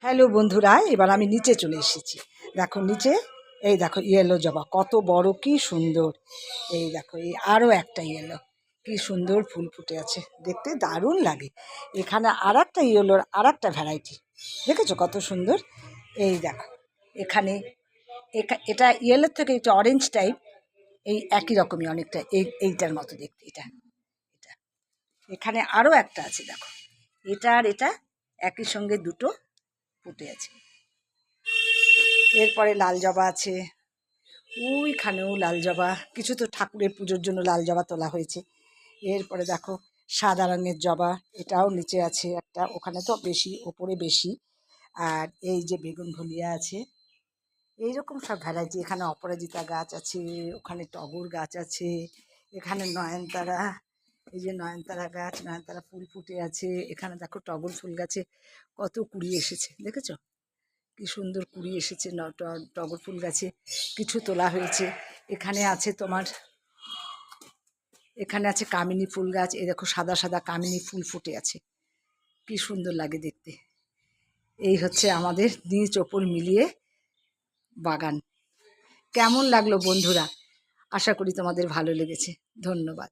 Hello বন্ধুরা, এবার আমি নিচে চলে এসেছি। দেখো নিচে, এই দেখো ইয়েলো জবা কত বড়, কি সুন্দর। এই দেখো এই আরও একটা ইয়েলো, কি সুন্দর ফুল ফুটে আছে, দেখতে দারুণ লাগে। এখানে আর একটা ইয়েলোর আর একটা ভ্যারাইটি, দেখেছো কত সুন্দর। এই দেখো এখানে এটা ইয়েলোর থেকে একটু অরেঞ্জ টাইপ, এই একই রকমই অনেকটা, এইটার মতো দেখতে। এটা এটা এখানে আরও একটা আছে, দেখো এটা আর এটা একই সঙ্গে দুটো ফুটে আছে। এরপরে লাল জবা আছে, ওইখানেও লাল জবা, কিছু তো ঠাকুরের পুজোর জন্য লাল জবা তোলা হয়েছে। এরপরে দেখো সাদা রঙের জবা, এটাও নিচে আছে একটা, ওখানে তো বেশি, ওপরে বেশি। আর এই যে বেগুন ভুলিয়া আছে, এইরকম সব ভ্যারাইটি। এখানে অপরাজিতা গাছ আছে, ওখানে টগর গাছ আছে, এখানে নয়নতারা, এই যে নয়নতারা গাছ, নয়নতারা ফুল ফুটে আছে। এখানে দেখো টগর ফুল গাছে কত কুড়ি এসেছে, দেখেছো কি সুন্দর কুড়ি এসেছে। টগর ফুল গাছে কিছু তোলা হয়েছে। এখানে আছে তোমার, এখানে আছে কামিনী ফুল গাছ, এই দেখো সাদা সাদা কামিনী ফুল ফুটে আছে, কি সুন্দর লাগে দেখতে। এই হচ্ছে আমাদের নিচ ওপর মিলিয়ে বাগান। কেমন লাগলো বন্ধুরা? আশা করি তোমাদের ভালো লেগেছে। ধন্যবাদ।